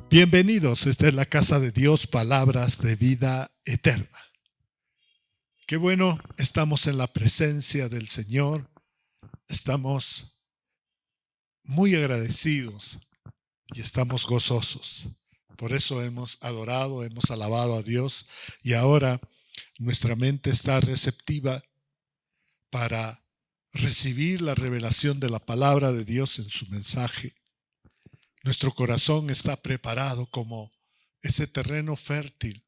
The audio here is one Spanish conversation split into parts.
Bienvenidos, esta es la casa de Dios, palabras de vida eterna. Qué bueno, estamos en la presencia del Señor, estamos muy agradecidos y estamos gozosos. Por eso hemos adorado, hemos alabado a Dios y ahora nuestra mente está receptiva para recibir la revelación de la palabra de Dios en su mensaje. Nuestro corazón está preparado como ese terreno fértil,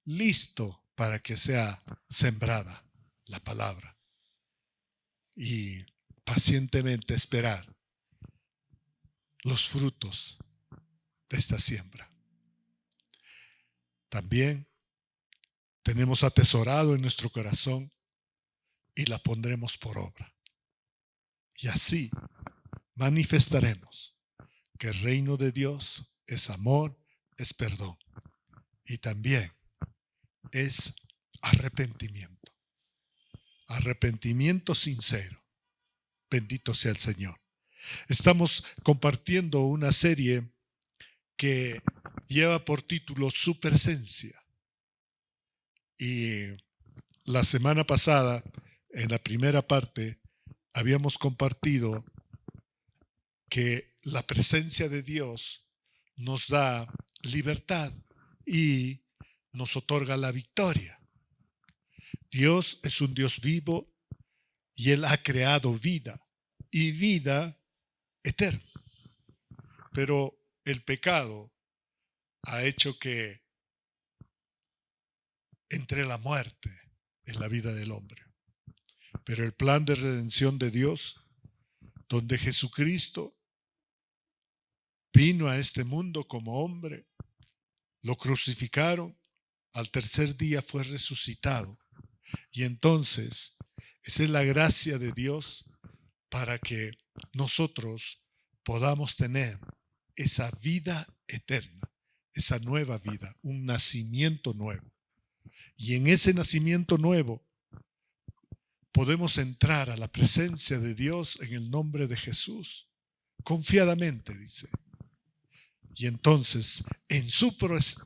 listo para que sea sembrada la palabra y pacientemente esperar los frutos de esta siembra. También tenemos atesorado en nuestro corazón y la pondremos por obra. Y así manifestaremos que el reino de Dios es amor, es perdón y también es arrepentimiento. Arrepentimiento sincero. Bendito sea el Señor. Estamos compartiendo una serie que lleva por título Su presencia. Y la semana pasada, en la primera parte, habíamos compartido que la presencia de Dios nos da libertad y nos otorga la victoria. Dios es un Dios vivo y Él ha creado vida y vida eterna. Pero el pecado ha hecho que entre la muerte en la vida del hombre. Pero el plan de redención de Dios, donde Jesucristo vino a este mundo como hombre, lo crucificaron, al tercer día fue resucitado. Y entonces, esa es la gracia de Dios para que nosotros podamos tener esa vida eterna, esa nueva vida, un nacimiento nuevo. Y en ese nacimiento nuevo podemos entrar a la presencia de Dios en el nombre de Jesús, confiadamente, dice. Y entonces, en su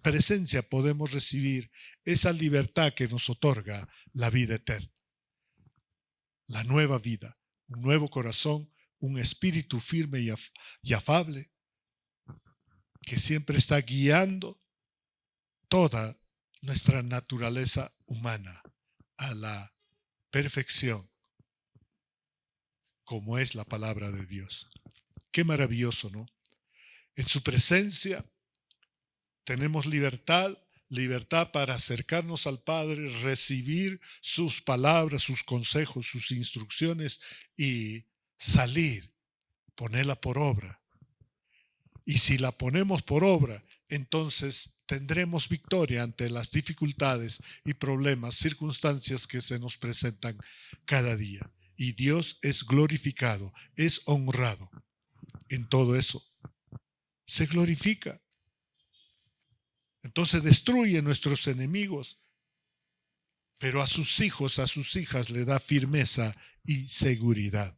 presencia podemos recibir esa libertad que nos otorga la vida eterna, la nueva vida, un nuevo corazón, un espíritu firme y afable, que siempre está guiando toda nuestra naturaleza humana a la perfección, como es la palabra de Dios. Qué maravilloso, ¿no? En su presencia tenemos libertad para acercarnos al Padre, recibir sus palabras, sus consejos, sus instrucciones y salir, ponerla por obra. Y si la ponemos por obra, entonces tendremos victoria ante las dificultades y problemas, circunstancias que se nos presentan cada día. Y Dios es glorificado, es honrado en todo eso. Se glorifica. Entonces destruye a nuestros enemigos, pero a sus hijos, a sus hijas le da firmeza y seguridad,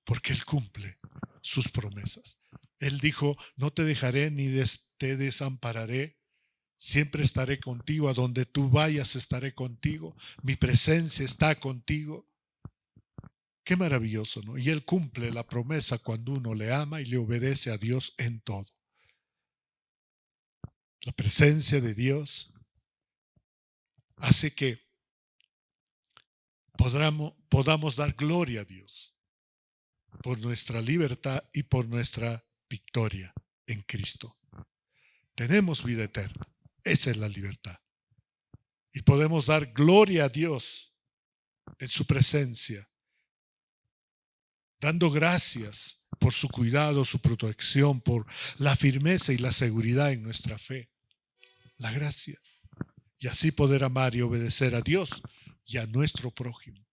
porque Él cumple sus promesas. Él dijo, no te dejaré ni te desampararé, siempre estaré contigo, a donde tú vayas estaré contigo, mi presencia está contigo. Qué maravilloso, ¿no? Y Él cumple la promesa cuando uno le ama y le obedece a Dios en todo. La presencia de Dios hace que podamos dar gloria a Dios por nuestra libertad y por nuestra victoria en Cristo. Tenemos vida eterna. Esa es la libertad. Y podemos dar gloria a Dios en su presencia, dando gracias por su cuidado, su protección, por la firmeza y la seguridad en nuestra fe. La gracia. Y así poder amar y obedecer a Dios y a nuestro prójimo.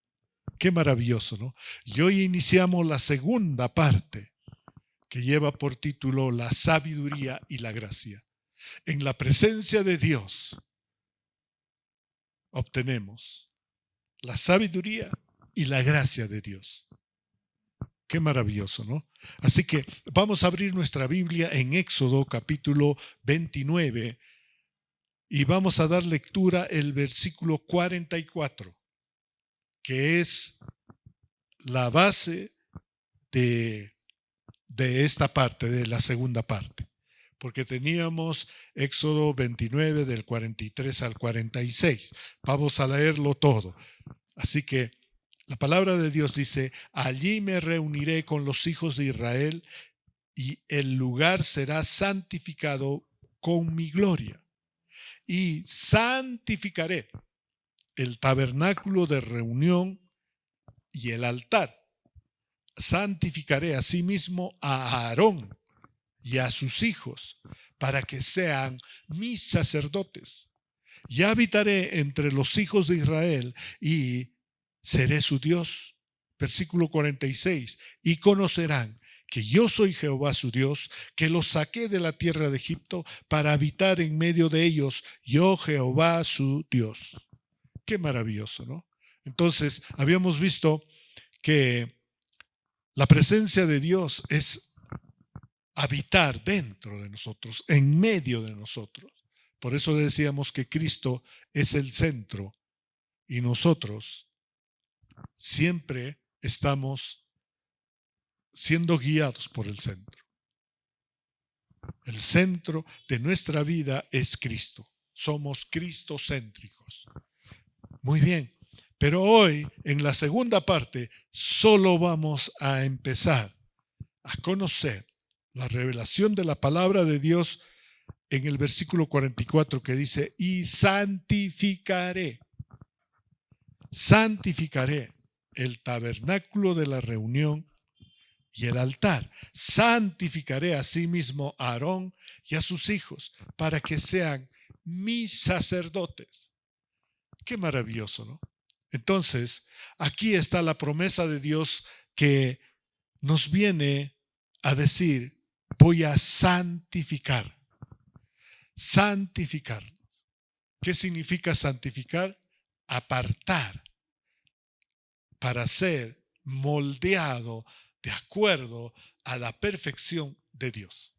Qué maravilloso, ¿no? Y hoy iniciamos la segunda parte que lleva por título La sabiduría y la gracia. En la presencia de Dios obtenemos la sabiduría y la gracia de Dios. Qué maravilloso, ¿no? Así que vamos a abrir nuestra Biblia en Éxodo capítulo 29 y vamos a dar lectura el versículo 44, que es la base de, de esta parte, de la segunda parte. Porque teníamos Éxodo 29 del 43 al 46. Vamos a leerlo todo. Así que la palabra de Dios dice: allí me reuniré con los hijos de Israel y el lugar será santificado con mi gloria. Y santificaré el tabernáculo de reunión y el altar. Santificaré asimismo a Aarón y a sus hijos para que sean mis sacerdotes. Y habitaré entre los hijos de Israel y seré su Dios. Versículo 46. Y conocerán que yo soy Jehová su Dios, que los saqué de la tierra de Egipto para habitar en medio de ellos, yo Jehová su Dios. Qué maravilloso, ¿no? Entonces, habíamos visto que la presencia de Dios es habitar dentro de nosotros, en medio de nosotros. Por eso decíamos que Cristo es el centro y nosotros siempre estamos siendo guiados por el centro. El centro de nuestra vida es Cristo. Somos cristocéntricos. Muy bien, pero hoy en la segunda parte solo vamos a empezar a conocer la revelación de la palabra de Dios en el versículo 44 que dice: y santificaré el tabernáculo de la reunión y el altar. Santificaré asimismo a Aarón y a sus hijos para que sean mis sacerdotes. Qué maravilloso, ¿no? Entonces, aquí está la promesa de Dios que nos viene a decir: voy a santificar. Santificar. ¿Qué significa santificar? Apartar para ser moldeado de acuerdo a la perfección de Dios.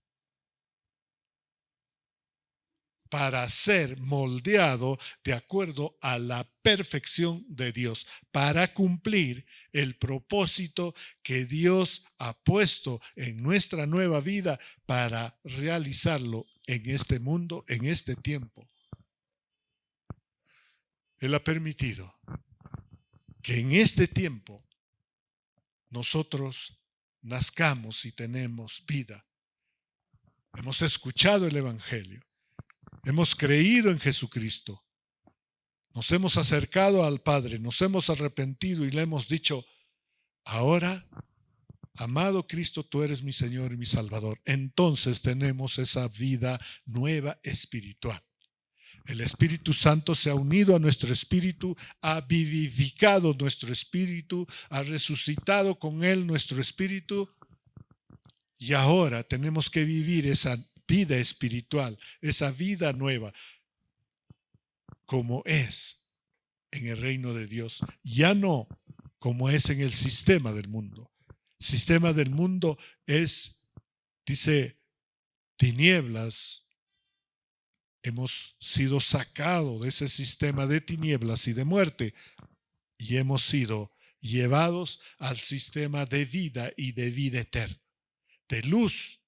Para ser moldeado de acuerdo a la perfección de Dios, para cumplir el propósito que Dios ha puesto en nuestra nueva vida para realizarlo en este mundo, en este tiempo. Él ha permitido que en este tiempo nosotros nazcamos y tenemos vida. Hemos escuchado el Evangelio. Hemos creído en Jesucristo. Nos hemos acercado al Padre, nos hemos arrepentido y le hemos dicho: ahora, amado Cristo, tú eres mi Señor y mi Salvador. Entonces tenemos esa vida nueva espiritual. El Espíritu Santo se ha unido a nuestro espíritu, ha vivificado nuestro espíritu, ha resucitado con él nuestro espíritu, y ahora tenemos que vivir esa vida espiritual, esa vida nueva, como es en el reino de Dios, ya no como es en el sistema del mundo. El sistema del mundo es, dice, tinieblas. Hemos sido sacados de ese sistema de tinieblas y de muerte y hemos sido llevados al sistema de vida y de vida eterna, de luz.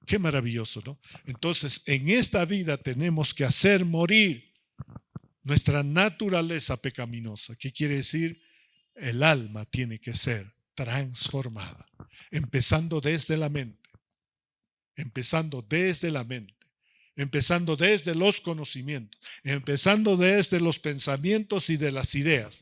Qué maravilloso, ¿no? Entonces, en esta vida tenemos que hacer morir nuestra naturaleza pecaminosa. ¿Qué quiere decir? El alma tiene que ser transformada, empezando desde la mente, empezando desde la mente, empezando desde los conocimientos, empezando desde los pensamientos y de las ideas.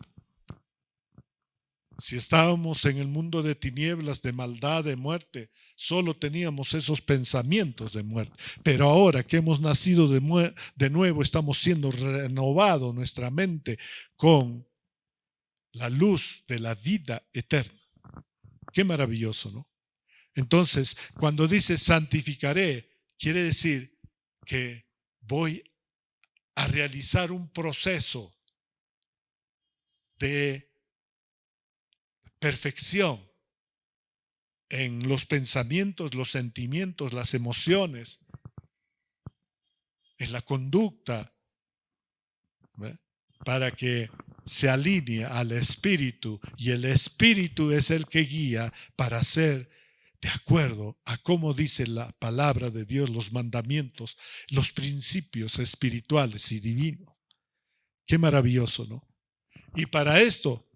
Si estábamos en el mundo de tinieblas, de maldad, de muerte, solo teníamos esos pensamientos de muerte. Pero ahora que hemos nacido de nuevo, estamos siendo renovados nuestra mente con la luz de la vida eterna. Qué maravilloso, ¿no? Entonces, cuando dice santificaré, quiere decir que voy a realizar un proceso de perfección en los pensamientos, los sentimientos, las emociones, en la conducta, ¿ve? Para que se alinee al Espíritu, y el Espíritu es el que guía para hacer de acuerdo a cómo dice la palabra de Dios, los mandamientos, los principios espirituales y divinos. Qué maravilloso, ¿no? Y para esto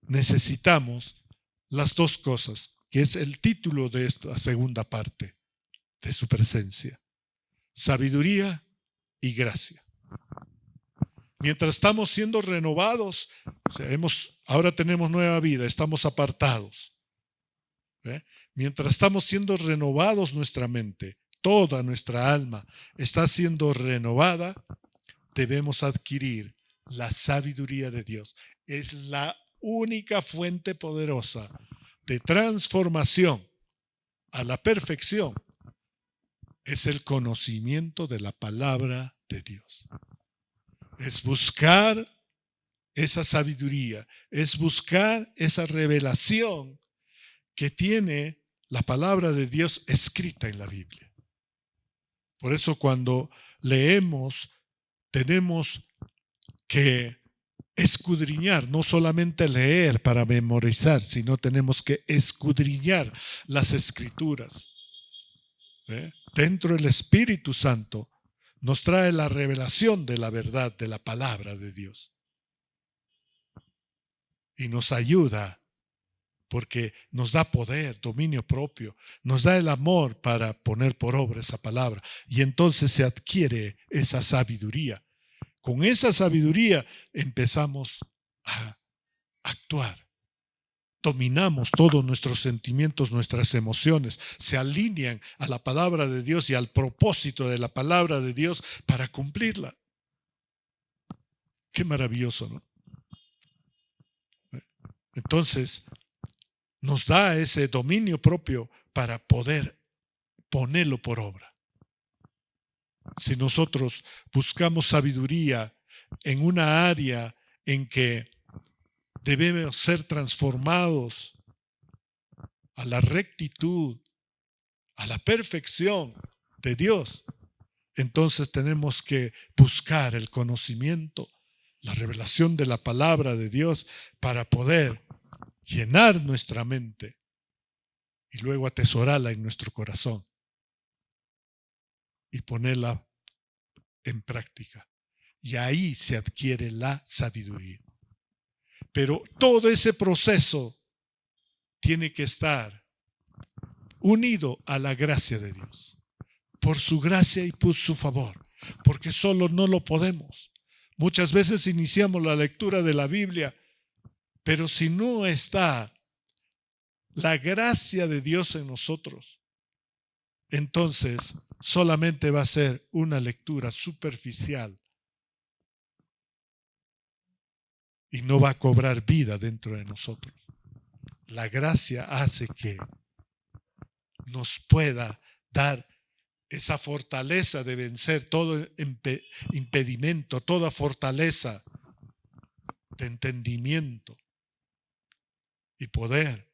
necesitamos las dos cosas, que es el título de esta segunda parte de su presencia: sabiduría y gracia. Mientras estamos siendo renovados, o sea, ahora tenemos nueva vida, estamos apartados. ¿Eh? Mientras estamos siendo renovados, nuestra mente, toda nuestra alma está siendo renovada, debemos adquirir la sabiduría de Dios. Es la única fuente poderosa de transformación a la perfección. Es el conocimiento de la palabra de Dios. Es buscar esa sabiduría, es buscar esa revelación que tiene la palabra de Dios escrita en la Biblia. Por eso cuando leemos, tenemos que escudriñar, no solamente leer para memorizar, sino tenemos que escudriñar las escrituras. Dentro del Espíritu Santo nos trae la revelación de la verdad de la palabra de Dios. Y nos ayuda porque nos da poder, dominio propio, nos da el amor para poner por obra esa palabra. Y entonces se adquiere esa sabiduría. Con esa sabiduría empezamos a actuar. Dominamos todos nuestros sentimientos, nuestras emociones, se alinean a la palabra de Dios y al propósito de la palabra de Dios para cumplirla. Qué maravilloso, ¿no? Entonces, nos da ese dominio propio para poder ponerlo por obra. Si nosotros buscamos sabiduría en una área en que debemos ser transformados a la rectitud, a la perfección de Dios, entonces tenemos que buscar el conocimiento, la revelación de la palabra de Dios para poder llenar nuestra mente y luego atesorarla en nuestro corazón y ponerla en práctica. Y ahí se adquiere la sabiduría. Pero todo ese proceso tiene que estar unido a la gracia de Dios, por su gracia y por su favor, porque solo no lo podemos. Muchas veces iniciamos la lectura de la Biblia, pero si no está la gracia de Dios en nosotros, entonces solamente va a ser una lectura superficial y no va a cobrar vida dentro de nosotros. La gracia hace que nos pueda dar esa fortaleza de vencer todo impedimento, toda fortaleza de entendimiento y poder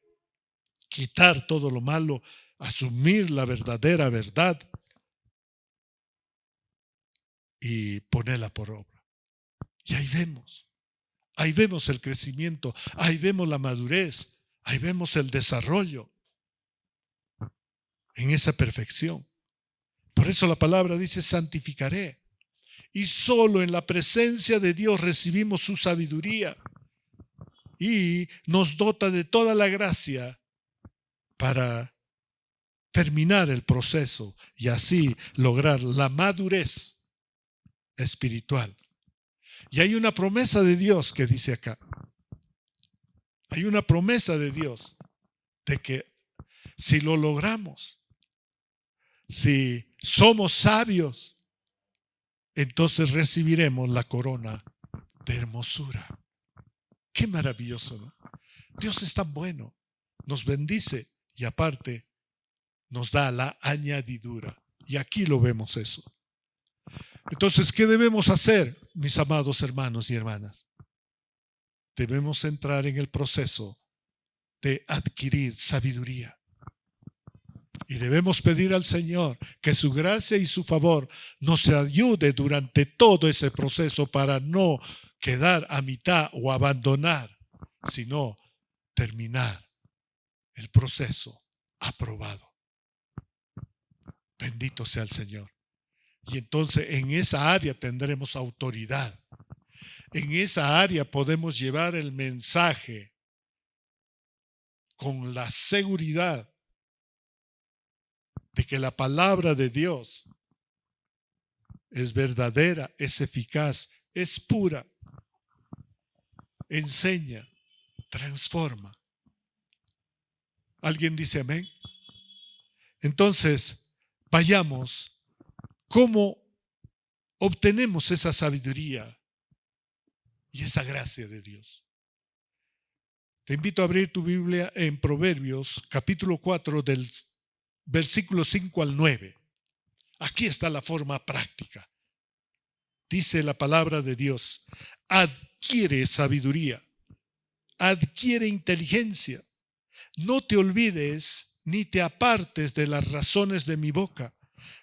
quitar todo lo malo, asumir la verdadera verdad y ponerla por obra. Y ahí vemos el crecimiento, ahí vemos la madurez, ahí vemos el desarrollo en esa perfección. Por eso la palabra dice: santificaré. Y solo en la presencia de Dios recibimos su sabiduría y nos dota de toda la gracia para terminar el proceso y así lograr la madurez espiritual. Y hay una promesa de Dios que dice acá. Hay una promesa de Dios de que si lo logramos, si somos sabios, entonces recibiremos la corona de hermosura. Qué maravilloso, ¿no? Dios es tan bueno, nos bendice y aparte nos da la añadidura. Y aquí lo vemos eso. Entonces, ¿qué debemos hacer, mis amados hermanos y hermanas? Debemos entrar en el proceso de adquirir sabiduría. Y debemos pedir al Señor que su gracia y su favor nos ayude durante todo ese proceso para no quedar a mitad o abandonar, sino terminar el proceso aprobado. Bendito sea el Señor. Y entonces en esa área tendremos autoridad. En esa área podemos llevar el mensaje con la seguridad de que la palabra de Dios es verdadera, es eficaz, es pura, enseña, transforma. ¿Alguien dice amén? Entonces, vayamos. ¿Cómo obtenemos esa sabiduría y esa gracia de Dios? Te invito a abrir tu Biblia en Proverbios, capítulo 4, del versículo 5 al 9. Aquí está la forma práctica. Dice la palabra de Dios: adquiere sabiduría, adquiere inteligencia. No te olvides ni te apartes de las razones de mi boca.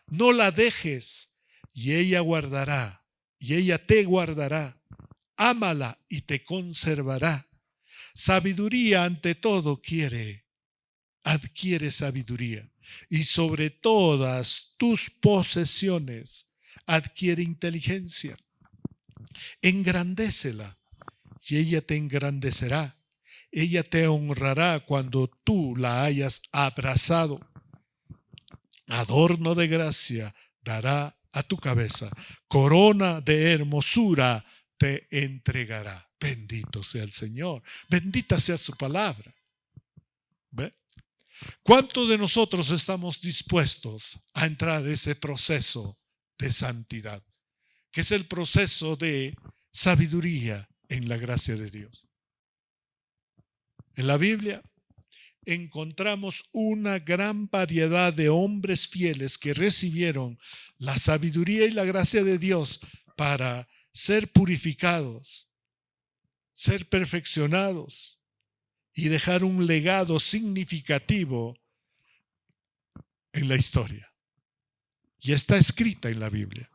No la dejes, y ella guardará, y ella te guardará. Ámala y te conservará. Sabiduría ante todo adquiere sabiduría. Y sobre todas tus posesiones adquiere inteligencia. Engrandécela, y ella te engrandecerá. Ella te honrará cuando tú la hayas abrazado. Adorno de gracia dará a tu cabeza. Corona de hermosura te entregará. Bendito sea el Señor. Bendita sea su palabra. ¿Ve? ¿Cuántos de nosotros estamos dispuestos a entrar en ese proceso de santidad, que es el proceso de sabiduría en la gracia de Dios? En la Biblia encontramos una gran variedad de hombres fieles que recibieron la sabiduría y la gracia de Dios para ser purificados, ser perfeccionados y dejar un legado significativo en la historia. Y está escrita en la Biblia.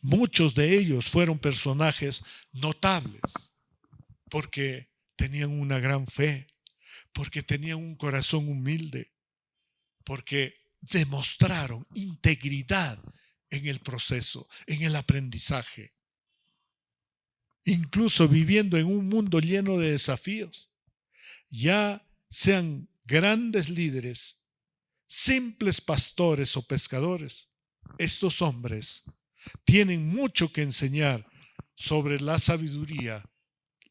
Muchos de ellos fueron personajes notables porque tenían una gran fe, porque tenían un corazón humilde, porque demostraron integridad en el proceso, en el aprendizaje, incluso viviendo en un mundo lleno de desafíos. Ya sean grandes líderes, simples pastores o pescadores, estos hombres tienen mucho que enseñar sobre la sabiduría,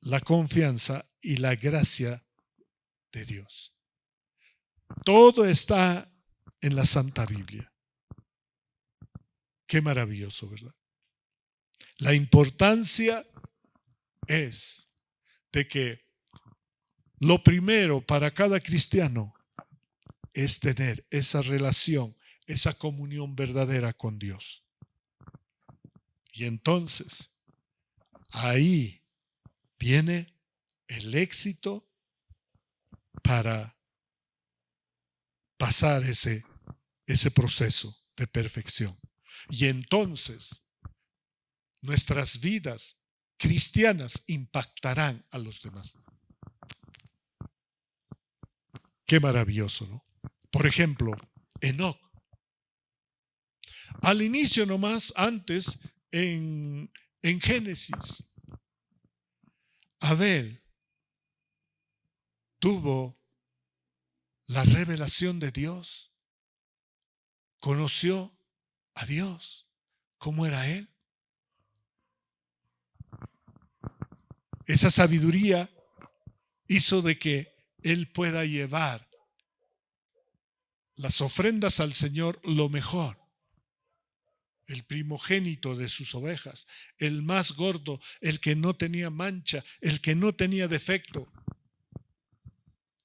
la confianza y la gracia de Dios. Todo está en la Santa Biblia. Qué maravilloso, ¿verdad? La importancia es de que lo primero para cada cristiano es tener esa relación, esa comunión verdadera con Dios. Y entonces, ahí viene el éxito para pasar ese proceso de perfección. Y entonces, nuestras vidas cristianas impactarán a los demás. Qué maravilloso, ¿no? Por ejemplo, Enoc. Al inicio nomás, antes, en Génesis, Abel tuvo la revelación de Dios, conoció a Dios, cómo era Él. Esa sabiduría hizo de que Él pueda llevar las ofrendas al Señor lo mejor. El primogénito de sus ovejas, el más gordo, el que no tenía mancha, el que no tenía defecto.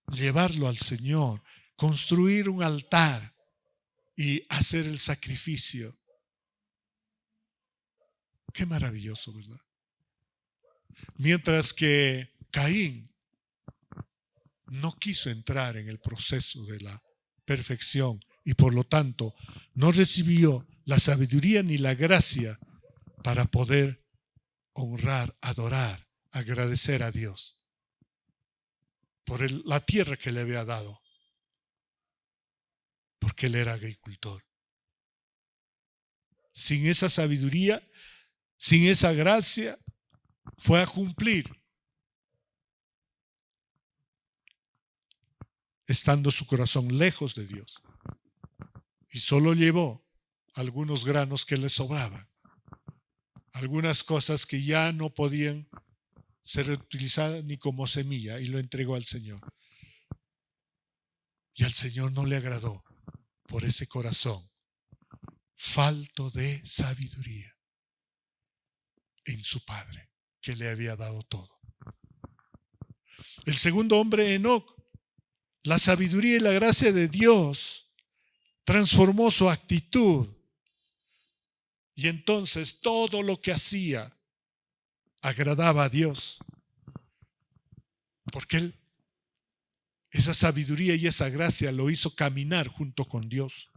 Llevarlo al Señor, construir un altar y hacer el sacrificio. Qué maravilloso, ¿verdad? Mientras que Caín no quiso entrar en el proceso de la perfección y por lo tanto no recibió la sabiduría ni la gracia para poder honrar, adorar, agradecer a Dios por la tierra que le había dado, porque él era agricultor. Sin esa sabiduría, sin esa gracia, fue a cumplir, estando su corazón lejos de Dios. Y solo llevó algunos granos que le sobraban, algunas cosas que ya no podían ser utilizadas ni como semilla, y lo entregó al Señor. Y al Señor no le agradó por ese corazón falto de sabiduría en su Padre, que le había dado todo. El segundo hombre, Enoc, la sabiduría y la gracia de Dios transformó su actitud, y entonces todo lo que hacía agradaba a Dios, porque esa sabiduría y esa gracia lo hizo caminar junto con Dios.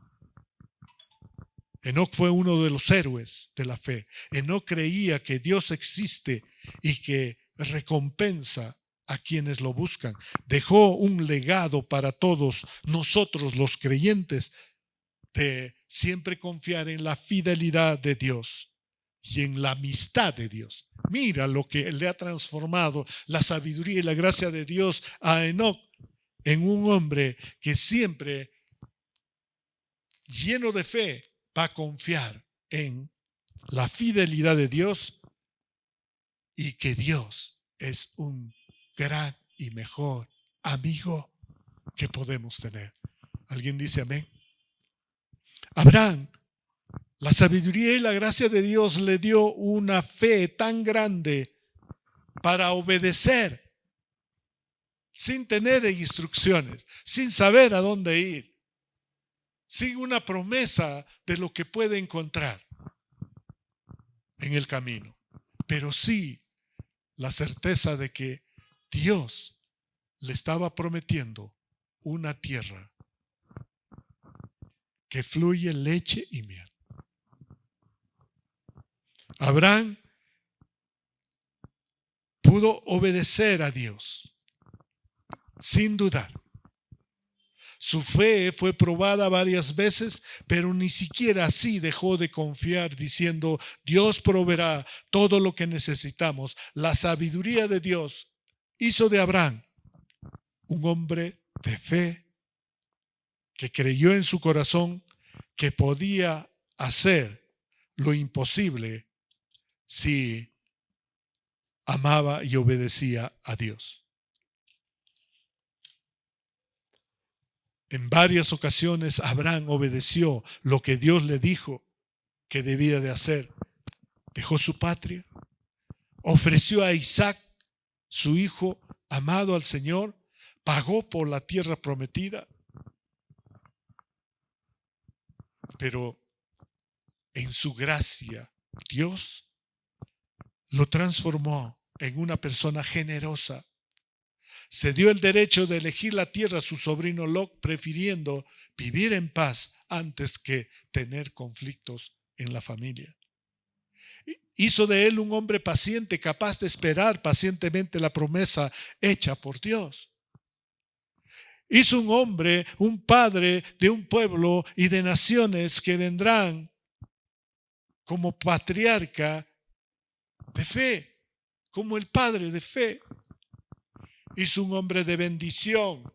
Enoc fue uno de los héroes de la fe. Enoc creía que Dios existe y que recompensa a quienes lo buscan. Dejó un legado para todos nosotros los creyentes de siempre confiar en la fidelidad de Dios y en la amistad de Dios. Mira lo que le ha transformado la sabiduría y la gracia de Dios a Enoc en un hombre que siempre, lleno de fe, va a confiar en la fidelidad de Dios y que Dios es un gran y mejor amigo que podemos tener. ¿Alguien dice amén? Abraham, la sabiduría y la gracia de Dios le dio una fe tan grande para obedecer sin tener instrucciones, sin saber a dónde ir, sin una promesa de lo que puede encontrar en el camino, pero sí la certeza de que Dios le estaba prometiendo una tierra que fluye leche y miel. Abraham pudo obedecer a Dios sin dudar. Su fe fue probada varias veces, pero ni siquiera así dejó de confiar, diciendo: Dios proveerá todo lo que necesitamos. La sabiduría de Dios hizo de Abraham un hombre de fe que creyó en su corazón que podía hacer lo imposible si amaba y obedecía a Dios. En varias ocasiones Abraham obedeció lo que Dios le dijo que debía de hacer. Dejó su patria, ofreció a Isaac, su hijo amado al Señor, pagó por la tierra prometida. Pero en su gracia, Dios lo transformó en una persona generosa. Se dio el derecho de elegir la tierra a su sobrino Lot, prefiriendo vivir en paz antes que tener conflictos en la familia. Hizo de él un hombre paciente, capaz de esperar pacientemente la promesa hecha por Dios. Hizo un hombre, un padre de un pueblo y de naciones que vendrán como patriarca de fe, como el padre de fe. Hizo un hombre de bendición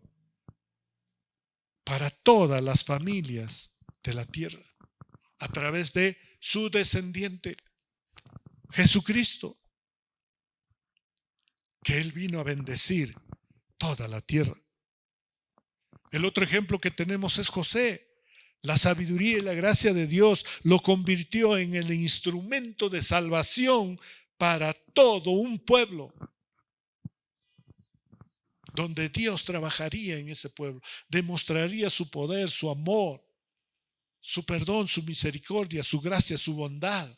para todas las familias de la tierra a través de su descendiente Jesucristo, que Él vino a bendecir toda la tierra. El otro ejemplo que tenemos es José. La sabiduría y la gracia de Dios lo convirtió en el instrumento de salvación para todo un pueblo, donde Dios trabajaría en ese pueblo, demostraría su poder, su amor, su perdón, su misericordia, su gracia, su bondad.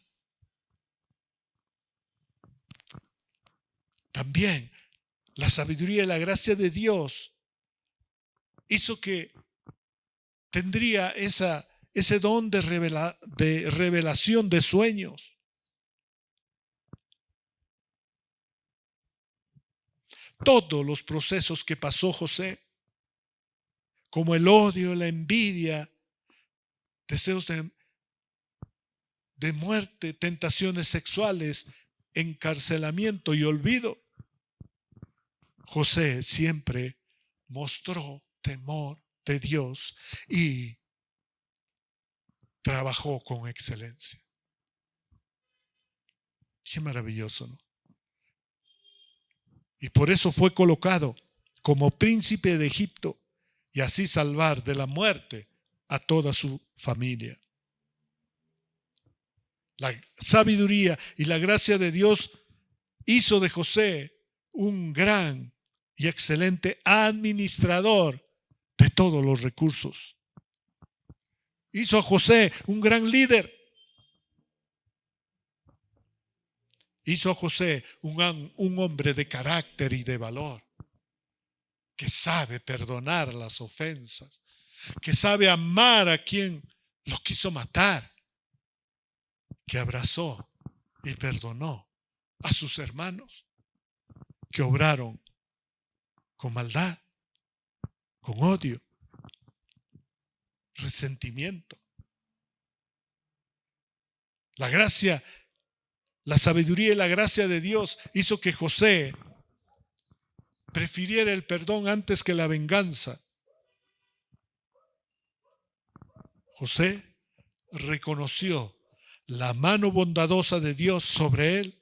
También la sabiduría y la gracia de Dios hizo que tendría ese don de revelación de sueños. Todos los procesos que pasó José, como el odio, la envidia, deseos de muerte, tentaciones sexuales, encarcelamiento y olvido, José siempre mostró temor de Dios y trabajó con excelencia. Qué maravilloso, ¿no? Y por eso fue colocado como príncipe de Egipto y así salvar de la muerte a toda su familia. La sabiduría y la gracia de Dios hizo de José un gran y excelente administrador de todos los recursos. Hizo a José un gran líder. Hizo a José un hombre de carácter y de valor, que sabe perdonar las ofensas, que sabe amar a quien lo quiso matar, que abrazó y perdonó a sus hermanos que obraron con maldad, con odio, resentimiento. La gracia, la sabiduría y la gracia de Dios hizo que José prefiriera el perdón antes que la venganza. José reconoció la mano bondadosa de Dios sobre él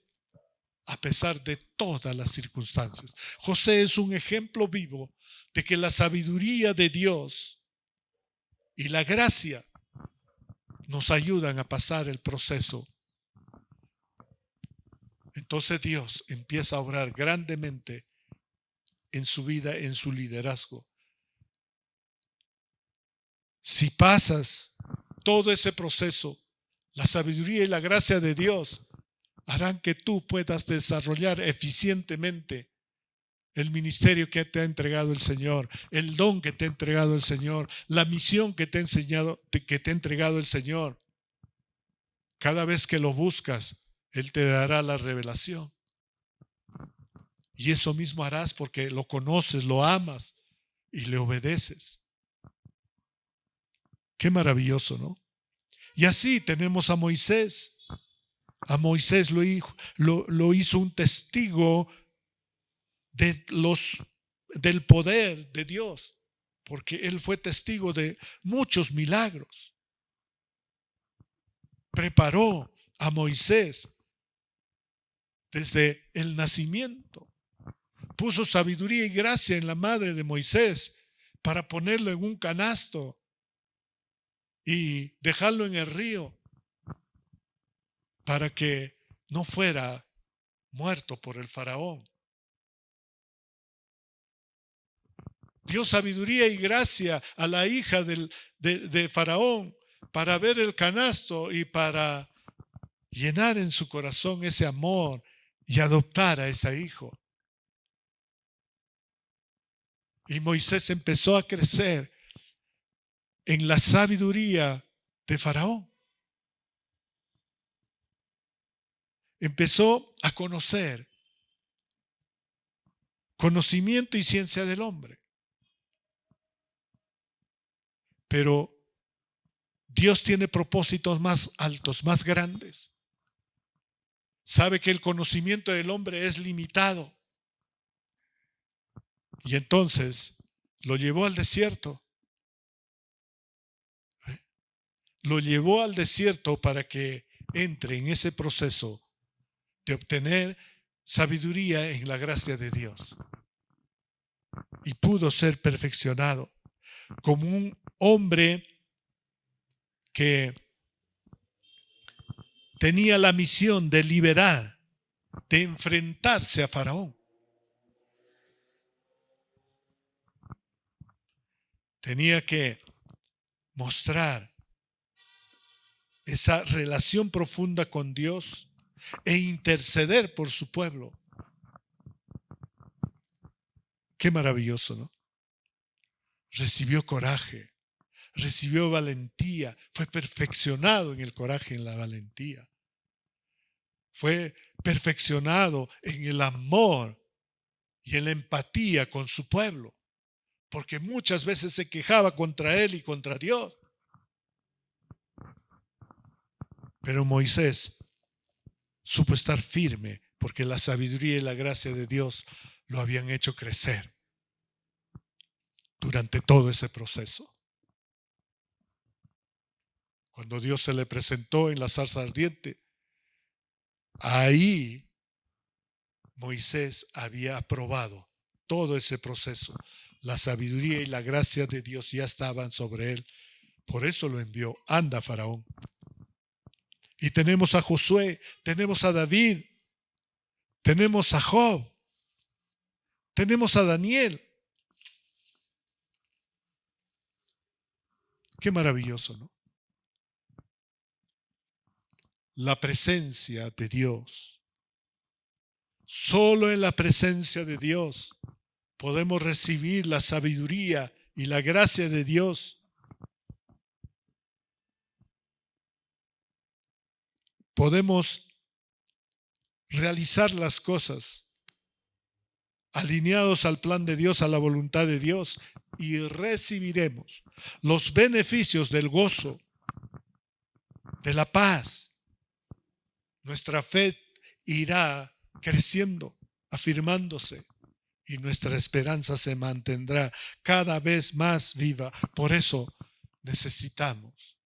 a pesar de todas las circunstancias. José es un ejemplo vivo de que la sabiduría de Dios y la gracia nos ayudan a pasar el proceso. Entonces Dios empieza a obrar grandemente en su vida, en su liderazgo. Si pasas todo ese proceso, la sabiduría y la gracia de Dios harán que tú puedas desarrollar eficientemente el ministerio que te ha entregado el Señor, el don que te ha entregado el Señor, la misión que te ha entregado el Señor. Cada vez que lo buscas, Él te dará la revelación. Y eso mismo harás porque lo conoces, lo amas y le obedeces. Qué maravilloso, ¿no? Y así tenemos a Moisés. A Moisés lo hizo un testigo del poder de Dios, porque él fue testigo de muchos milagros. Preparó a Moisés desde el nacimiento. Puso sabiduría y gracia en la madre de Moisés para ponerlo en un canasto y dejarlo en el río para que no fuera muerto por el faraón. Dio sabiduría y gracia a la hija de Faraón para ver el canasto y para llenar en su corazón ese amor y adoptar a ese hijo. Y Moisés empezó a crecer en la sabiduría de Faraón. Empezó a conocer conocimiento y ciencia del hombre. Pero Dios tiene propósitos más altos, más grandes. Sabe que el conocimiento del hombre es limitado. Y entonces lo llevó al desierto. Lo llevó al desierto para que entre en ese proceso de obtener sabiduría en la gracia de Dios. Y pudo ser perfeccionado como un hombre que tenía la misión de liberar, de enfrentarse a Faraón. Tenía que mostrar esa relación profunda con Dios e interceder por su pueblo. Qué maravilloso, ¿no? Recibió coraje, recibió valentía, fue perfeccionado en el coraje y en la valentía. Fue perfeccionado en el amor y en la empatía con su pueblo, porque muchas veces se quejaba contra él y contra Dios. Pero Moisés supo estar firme porque la sabiduría y la gracia de Dios lo habían hecho crecer durante todo ese proceso. Cuando Dios se le presentó en la zarza ardiente, ahí Moisés había aprobado todo ese proceso. La sabiduría y la gracia de Dios ya estaban sobre él. Por eso lo envió. Anda, Faraón. Y tenemos a Josué, tenemos a David, tenemos a Job, tenemos a Daniel. Qué maravilloso, ¿no? La presencia de Dios. Solo en la presencia de Dios podemos recibir la sabiduría y la gracia de Dios. Podemos realizar las cosas alineados al plan de Dios, a la voluntad de Dios, y recibiremos los beneficios del gozo, de la paz. Nuestra fe irá creciendo, afirmándose, y nuestra esperanza se mantendrá cada vez más viva. Por eso necesitamos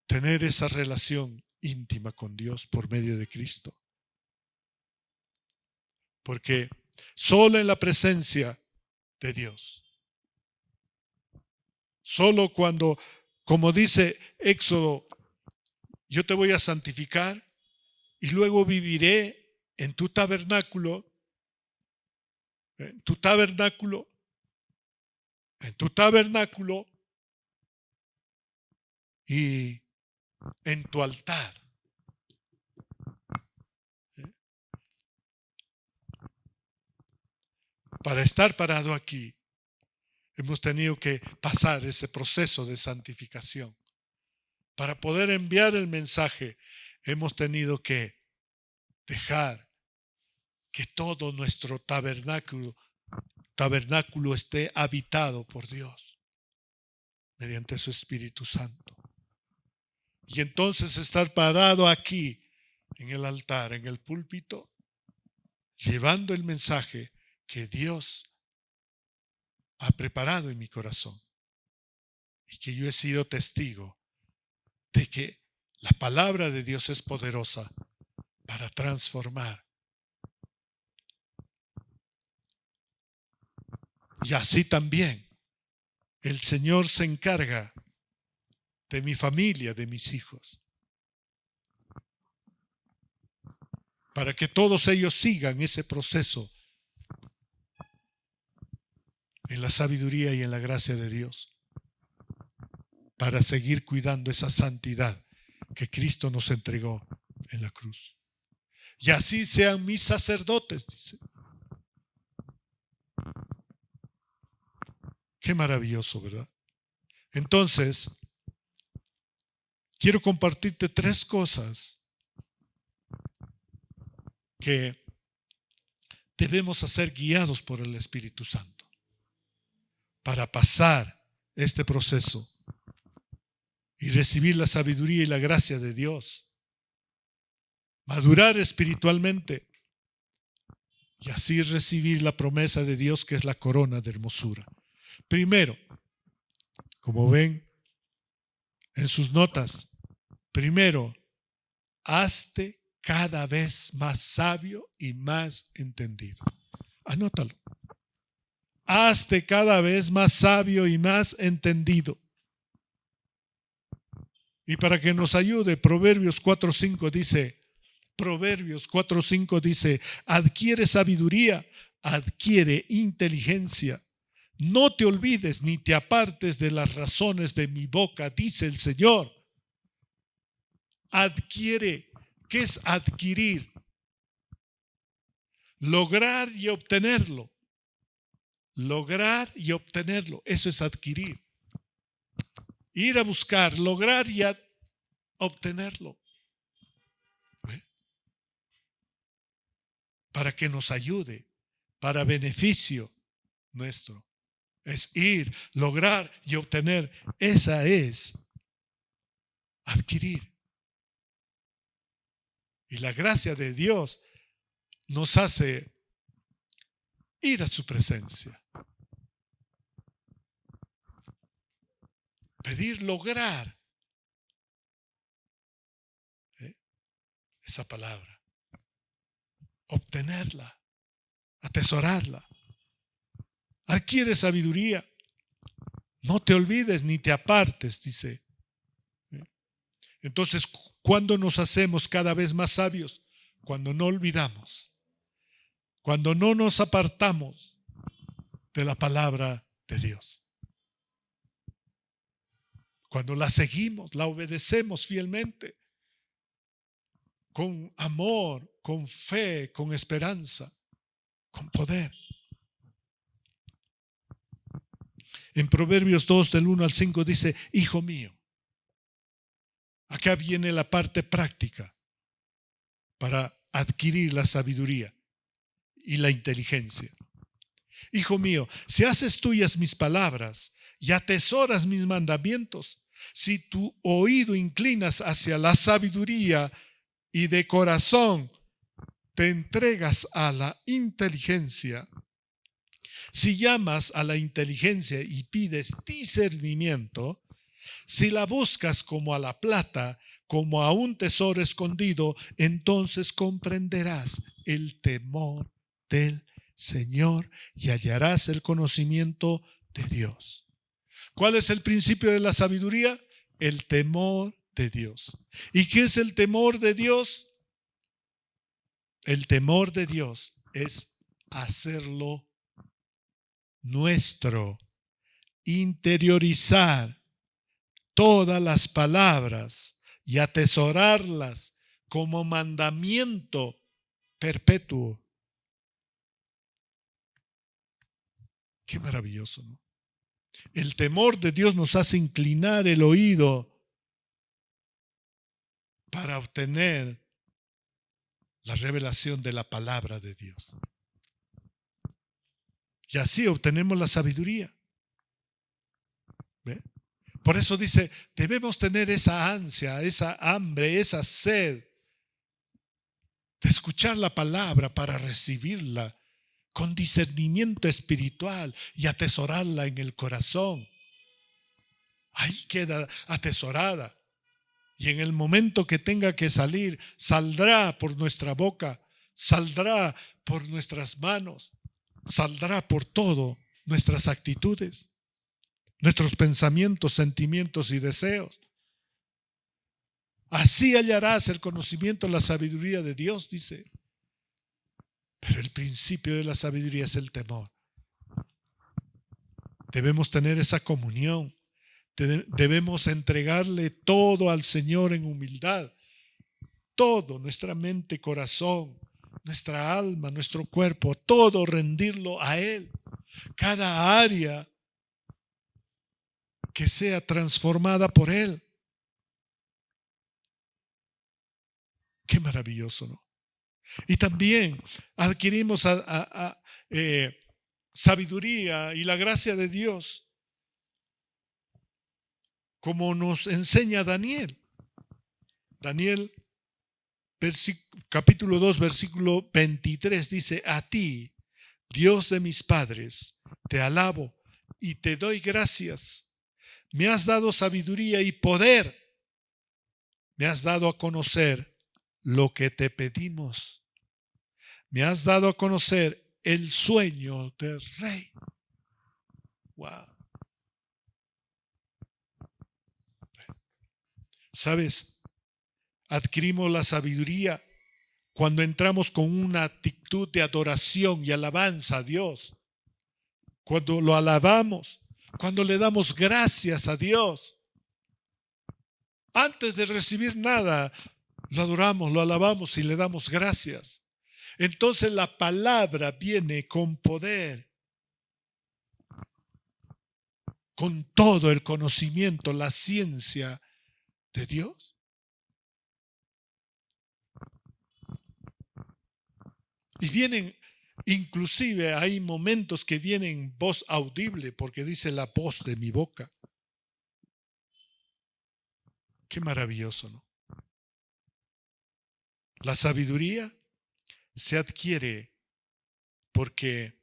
tener esa relación íntima con Dios por medio de Cristo. Porque solo en la presencia de Dios, solo cuando, como dice Éxodo, yo te voy a santificar y luego viviré en tu tabernáculo, en tu tabernáculo, en tu tabernáculo y en tu altar. Para estar parado aquí, hemos tenido que pasar ese proceso de santificación. Para poder enviar el mensaje, hemos tenido que dejar que todo nuestro tabernáculo esté habitado por Dios mediante su Espíritu Santo. Y entonces estar parado aquí en el altar, en el púlpito, llevando el mensaje que Dios ha preparado en mi corazón y que yo he sido testigo de que la palabra de Dios es poderosa para transformar. Y así también el Señor se encarga de mi familia, de mis hijos, para que todos ellos sigan ese proceso en la sabiduría y en la gracia de Dios, para seguir cuidando esa santidad que Cristo nos entregó en la cruz. Y así sean mis sacerdotes, dice. Qué maravilloso, ¿verdad? Entonces, quiero compartirte 3 cosas que debemos hacer guiados por el Espíritu Santo para pasar este proceso y recibir la sabiduría y la gracia de Dios, madurar espiritualmente y así recibir la promesa de Dios que es la corona de hermosura. Primero, como ven en sus notas, primero, hazte cada vez más sabio y más entendido. Anótalo. Hazte cada vez más sabio y más entendido. Y para que nos ayude, Proverbios 4:5 dice, adquiere sabiduría, adquiere inteligencia. No te olvides ni te apartes de las razones de mi boca, dice el Señor. Adquiere. ¿Qué es adquirir? Lograr y obtenerlo. Lograr y obtenerlo. Eso es adquirir. ir a buscar, lograr y obtenerlo. ¿Ve? Para que nos ayude, para beneficio nuestro. Es ir, lograr y obtener. Esa es adquirir. Y la gracia de Dios nos hace ir a su presencia. Pedir, lograr esa palabra. Obtenerla, atesorarla. Adquiere sabiduría. No te olvides ni te apartes, dice. Entonces, ¿cuándo nos hacemos cada vez más sabios? Cuando no olvidamos. Cuando no nos apartamos de la palabra de Dios. Cuando la seguimos, la obedecemos fielmente. Con amor, con fe, con esperanza, con poder. En Proverbios 2, del 1 al 5 dice, hijo mío. Acá viene la parte práctica para adquirir la sabiduría y la inteligencia. Hijo mío, si haces tuyas mis palabras y atesoras mis mandamientos, si tu oído inclinas hacia la sabiduría y de corazón te entregas a la inteligencia, si llamas a la inteligencia y pides discernimiento, si la buscas como a la plata, como a un tesoro escondido, entonces comprenderás el temor del Señor y hallarás el conocimiento de Dios. ¿Cuál es el principio de la sabiduría? El temor de Dios. ¿Y qué es el temor de Dios? El temor de Dios es hacerlo nuestro, interiorizar todas las palabras y atesorarlas como mandamiento perpetuo. Qué maravilloso, ¿no? El temor de Dios nos hace inclinar el oído para obtener la revelación de la palabra de Dios. Y así obtenemos la sabiduría. ¿Ve? Por eso dice, debemos tener esa ansia, esa hambre, esa sed de escuchar la palabra para recibirla con discernimiento espiritual y atesorarla en el corazón. Ahí queda atesorada. Y en el momento que tenga que salir, saldrá por nuestra boca, saldrá por nuestras manos, saldrá por todo nuestras actitudes, nuestros pensamientos, sentimientos y deseos. Así hallarás el conocimiento, la sabiduría de Dios, dice. Pero el principio de la sabiduría es el temor. Debemos tener esa comunión. Debemos entregarle todo al Señor en humildad. Todo, nuestra mente, corazón, nuestra alma, nuestro cuerpo, todo rendirlo a Él. Cada área que sea transformada por Él. Qué maravilloso, ¿no? Y también adquirimos sabiduría y la gracia de Dios, como nos enseña Daniel. Daniel, capítulo 2, versículo 23, dice, a ti, Dios de mis padres, te alabo y te doy gracias. Me has dado sabiduría y poder. Me has dado a conocer lo que te pedimos. Me has dado a conocer el sueño del rey. Wow. ¿Sabes? Adquirimos la sabiduría cuando entramos con una actitud de adoración y alabanza a Dios. Cuando lo alabamos, cuando le damos gracias a Dios. Antes de recibir nada, lo adoramos, lo alabamos y le damos gracias. Entonces la palabra viene con poder, con todo el conocimiento, la ciencia de Dios. Y vienen, inclusive hay momentos que vienen voz audible, porque dice la voz de mi boca. Qué maravilloso, ¿no? La sabiduría se adquiere porque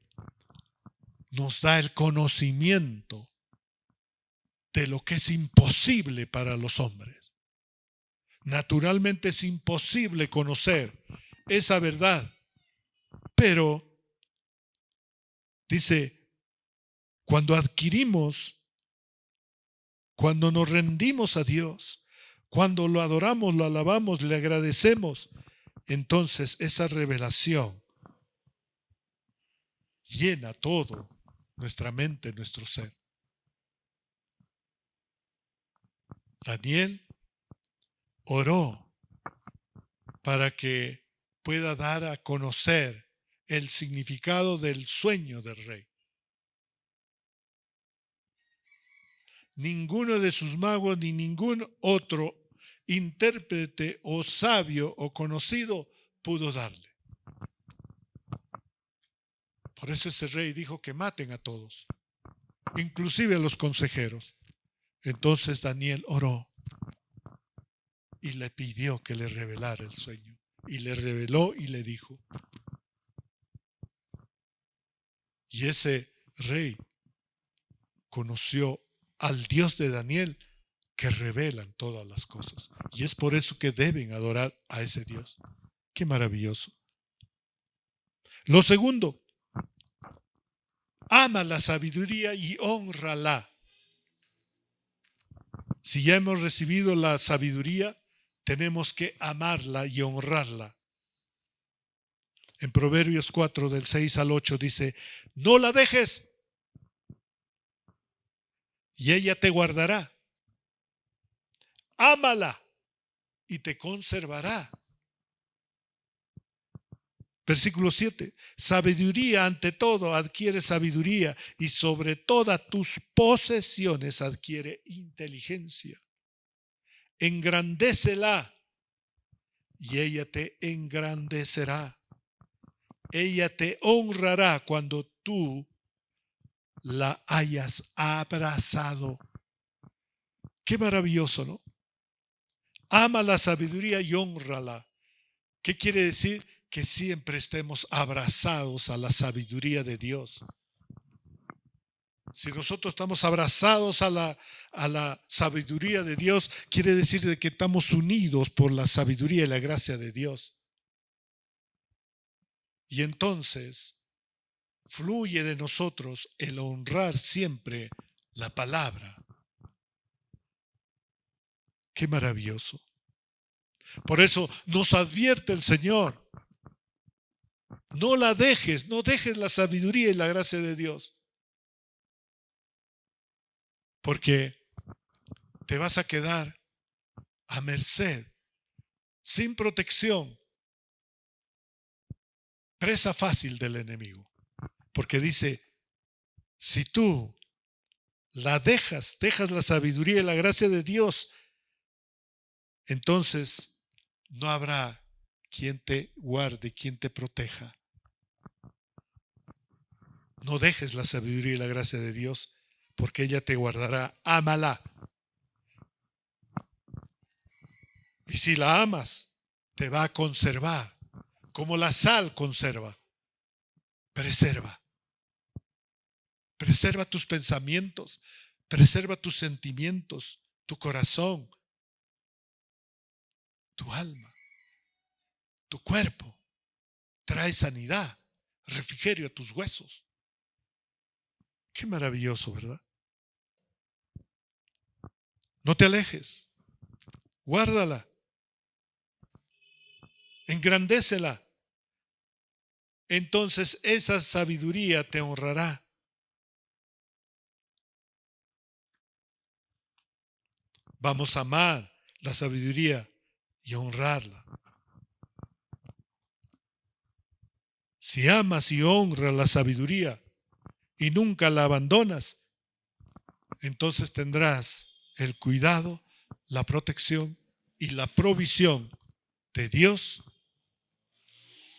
nos da el conocimiento de lo que es imposible para los hombres. Naturalmente es imposible conocer esa verdad, pero dice, cuando adquirimos, cuando nos rendimos a Dios, cuando lo adoramos, lo alabamos, le agradecemos, entonces esa revelación llena todo nuestra mente, nuestro ser. Daniel oró para que pueda dar a conocer el significado del sueño del rey. Ninguno de sus magos ni ningún otro intérprete o sabio o conocido pudo darle. Por eso ese rey dijo que maten a todos, inclusive a los consejeros. Entonces Daniel oró y le pidió que le revelara el sueño. Y le reveló y le dijo. Y ese rey conoció al Dios de Daniel que revelan todas las cosas. Y es por eso que deben adorar a ese Dios. Qué maravilloso. Lo segundo, ama la sabiduría y hónrala. Si ya hemos recibido la sabiduría, tenemos que amarla y honrarla. En Proverbios 4, del 6 al 8 dice, no la dejes y ella te guardará. Ámala y te conservará. Versículo 7, sabiduría ante todo adquiere sabiduría y sobre todas tus posesiones adquiere inteligencia. Engrandécela y ella te engrandecerá. Ella te honrará cuando tú la hayas abrazado. Qué maravilloso, ¿no? Ama la sabiduría y hónrala. ¿Qué quiere decir? Que siempre estemos abrazados a la sabiduría de Dios. Si nosotros estamos abrazados a la sabiduría de Dios, quiere decir de que estamos unidos por la sabiduría y la gracia de Dios. Y entonces fluye de nosotros el honrar siempre la palabra. Qué maravilloso. Por eso nos advierte el Señor. No la dejes, no dejes la sabiduría y la gracia de Dios. Porque te vas a quedar a merced, sin protección, presa fácil del enemigo. Porque dice, si tú la dejas la sabiduría y la gracia de Dios, entonces no habrá quien te guarde, quien te proteja. No dejes la sabiduría y la gracia de Dios, porque ella te guardará. Ámala. Y si la amas, te va a conservar, como la sal conserva. Preserva. Preserva tus pensamientos, preserva tus sentimientos, tu corazón, tu alma, tu cuerpo. Trae sanidad, refrigerio a tus huesos. Qué maravilloso, ¿verdad? No te alejes. Guárdala. Engrandécela. Entonces esa sabiduría te honrará. Vamos a amar la sabiduría y honrarla. Si amas y honras la sabiduría y nunca la abandonas, entonces tendrás el cuidado, la protección y la provisión de Dios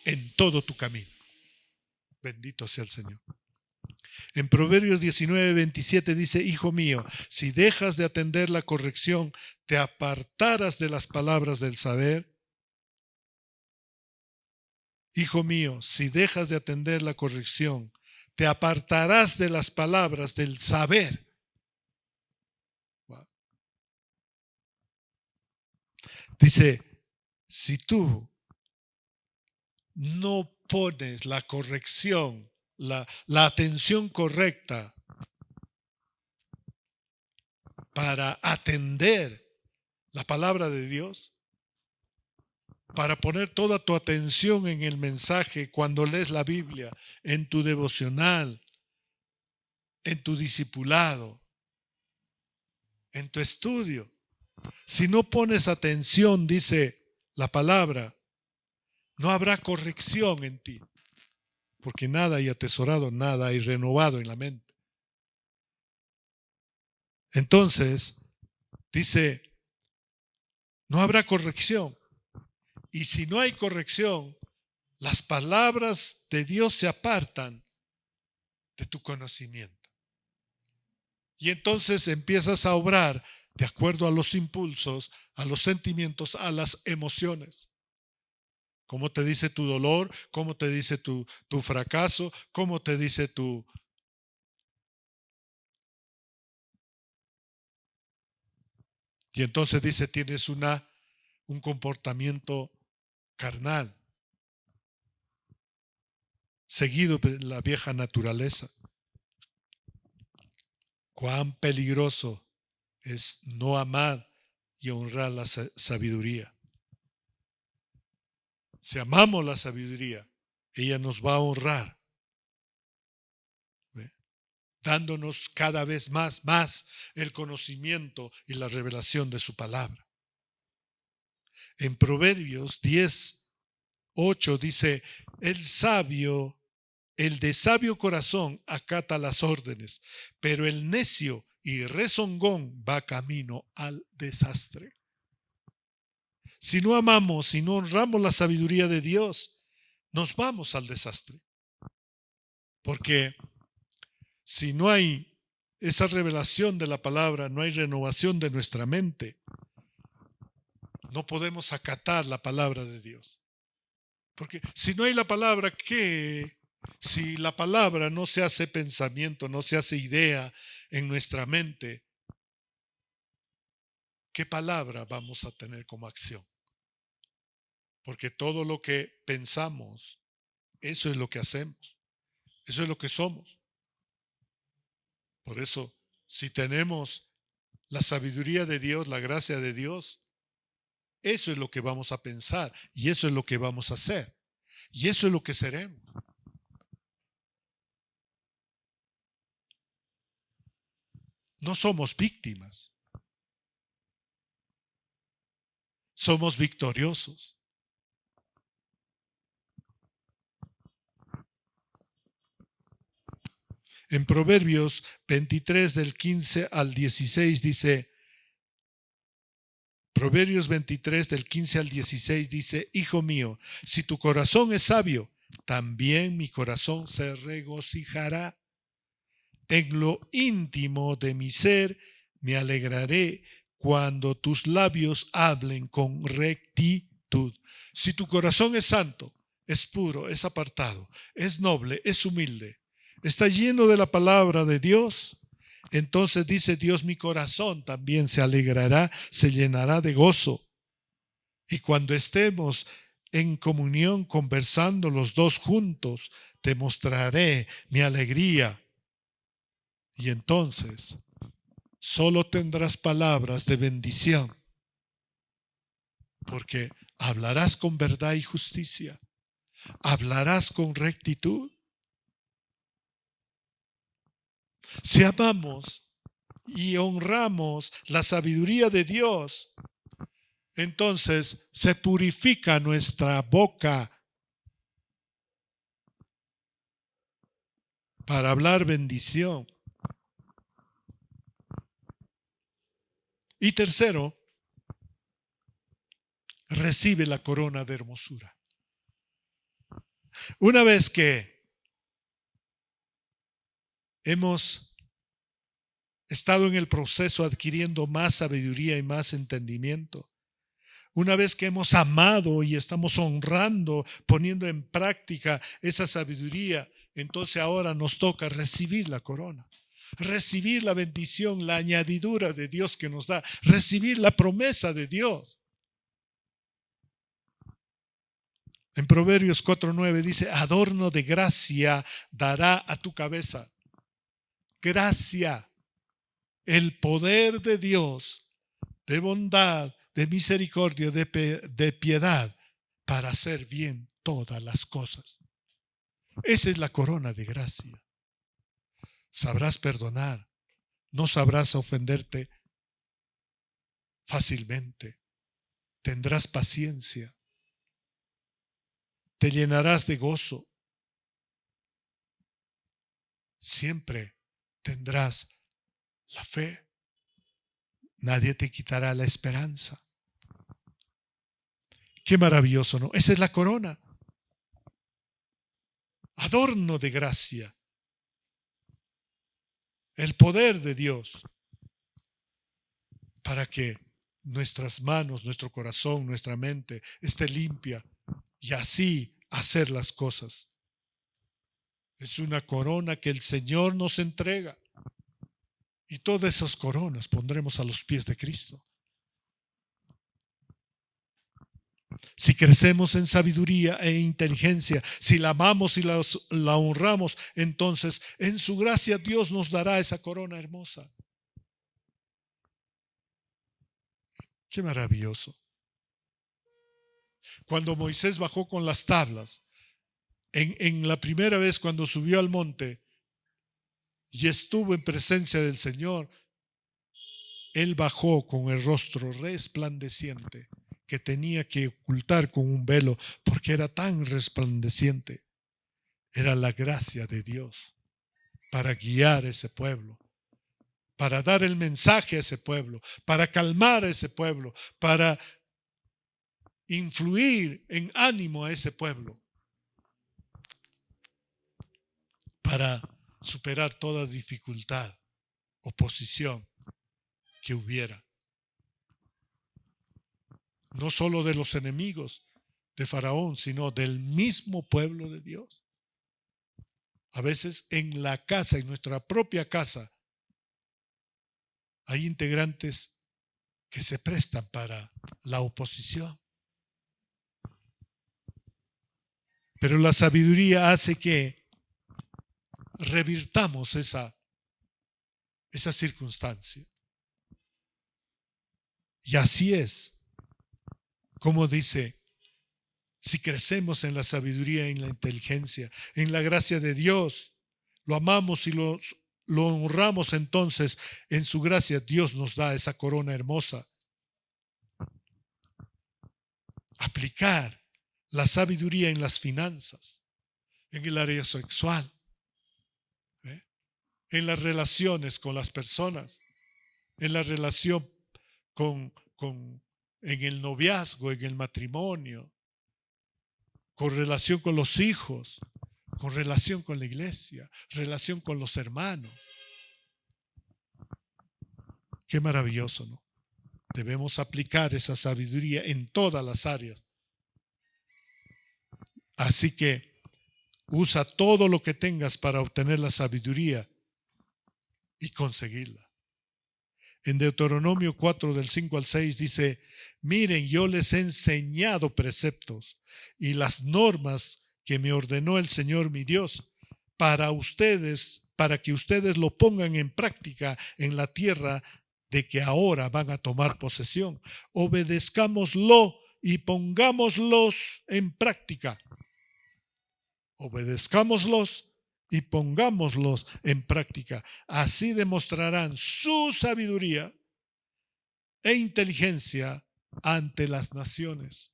en todo tu camino. Bendito sea el Señor. En Proverbios 19:27 dice: Hijo mío, si dejas de atender la corrección, te apartarás de las palabras del saber. Hijo mío, si dejas de atender la corrección, te apartarás de las palabras del saber. Dice, si tú no pones la corrección, la atención correcta para atender la palabra de Dios, para poner toda tu atención en el mensaje cuando lees la Biblia, en tu devocional, en tu discipulado, en tu estudio. Si no pones atención, dice la palabra, no habrá corrección en ti, porque nada hay atesorado, nada hay renovado en la mente. Entonces, dice, no habrá corrección. Y si no hay corrección, las palabras de Dios se apartan de tu conocimiento. Y entonces empiezas a obrar de acuerdo a los impulsos, a los sentimientos, a las emociones. ¿Cómo te dice tu dolor? ¿Cómo te dice tu fracaso? ¿Cómo te dice tu... Y entonces dice, tienes un comportamiento carnal, seguido de la vieja naturaleza. Cuán peligroso es no amar y honrar la sabiduría. Si amamos la sabiduría, ella nos va a honrar, ¿ve? Dándonos cada vez más el conocimiento y la revelación de su palabra. En Proverbios 10:8 dice, el de sabio corazón acata las órdenes, pero el necio y rezongón va camino al desastre. Si no amamos, si no honramos la sabiduría de Dios, nos vamos al desastre. Porque si no hay esa revelación de la palabra, no hay renovación de nuestra mente, no podemos acatar la palabra de Dios. Porque si no hay la palabra, ¿qué? Si la palabra no se hace pensamiento, no se hace idea en nuestra mente, ¿qué palabra vamos a tener como acción? Porque todo lo que pensamos, eso es lo que hacemos, eso es lo que somos. Por eso, si tenemos la sabiduría de Dios, la gracia de Dios, eso es lo que vamos a pensar y eso es lo que vamos a hacer y eso es lo que seremos. No somos víctimas, somos victoriosos. En Proverbios 23 del 15 al 16 dice, Proverbios 23 del 15 al 16 dice, Hijo mío, si tu corazón es sabio, también mi corazón se regocijará. En lo íntimo de mi ser me alegraré cuando tus labios hablen con rectitud. Si tu corazón es santo, es puro, es apartado, es noble, es humilde, está lleno de la palabra de Dios, entonces dice Dios, mi corazón también se alegrará, se llenará de gozo. Y cuando estemos en comunión conversando los dos juntos, te mostraré mi alegría. Y entonces solo tendrás palabras de bendición, porque hablarás con verdad y justicia, hablarás con rectitud. Si amamos y honramos la sabiduría de Dios, entonces se purifica nuestra boca para hablar bendición. Y tercero, recibe la corona de hermosura. Una vez que hemos estado en el proceso adquiriendo más sabiduría y más entendimiento, una vez que hemos amado y estamos honrando, poniendo en práctica esa sabiduría, entonces ahora nos toca recibir la corona, recibir la bendición, la añadidura de Dios que nos da, recibir la promesa de Dios. En Proverbios 4:9 dice, adorno de gracia dará a tu cabeza. Gracia, el poder de Dios, de bondad, de misericordia, de piedad, para hacer bien todas las cosas. Esa es la corona de gracia. Sabrás perdonar, no sabrás ofenderte fácilmente, tendrás paciencia, te llenarás de gozo, siempre tendrás la fe, nadie te quitará la esperanza. Qué maravilloso, ¿no? Esa es la corona. Adorno de gracia. El poder de Dios para que nuestras manos, nuestro corazón, nuestra mente esté limpia y así hacer las cosas. Es una corona que el Señor nos entrega y todas esas coronas pondremos a los pies de Cristo. Si crecemos en sabiduría e inteligencia, si la amamos y la honramos, entonces en su gracia Dios nos dará esa corona hermosa. Qué maravilloso. Cuando Moisés bajó con las tablas, en la primera vez cuando subió al monte y estuvo en presencia del Señor, él bajó con el rostro resplandeciente que tenía que ocultar con un velo porque era tan resplandeciente. Era la gracia de Dios para guiar a ese pueblo, para dar el mensaje a ese pueblo, para calmar a ese pueblo, para influir en ánimo a ese pueblo, para superar toda dificultad, oposición que hubiera. No solo de los enemigos de Faraón, sino del mismo pueblo de Dios. A veces en la casa, en nuestra propia casa, hay integrantes que se prestan para la oposición. Pero la sabiduría hace que revirtamos esa circunstancia. Y así es, como dice, si crecemos en la sabiduría y en la inteligencia, en la gracia de Dios, lo amamos y lo honramos, entonces en su gracia Dios nos da esa corona hermosa. Aplicar la sabiduría en las finanzas, en el área sexual, en las relaciones con las personas, en la relación en el noviazgo, en el matrimonio, con relación con los hijos, con relación con la iglesia, relación con los hermanos. Qué maravilloso, ¿no? Debemos aplicar esa sabiduría en todas las áreas. Así que usa todo lo que tengas para obtener la sabiduría y conseguirla. En Deuteronomio 4, del 5 al 6 dice, miren, yo les he enseñado preceptos y las normas que me ordenó el Señor mi Dios para ustedes, para que ustedes lo pongan en práctica en la tierra de que ahora van a tomar posesión. Obedezcámoslo y pongámoslos en práctica. Obedezcámoslos y pongámoslos en práctica. Así demostrarán su sabiduría e inteligencia ante las naciones.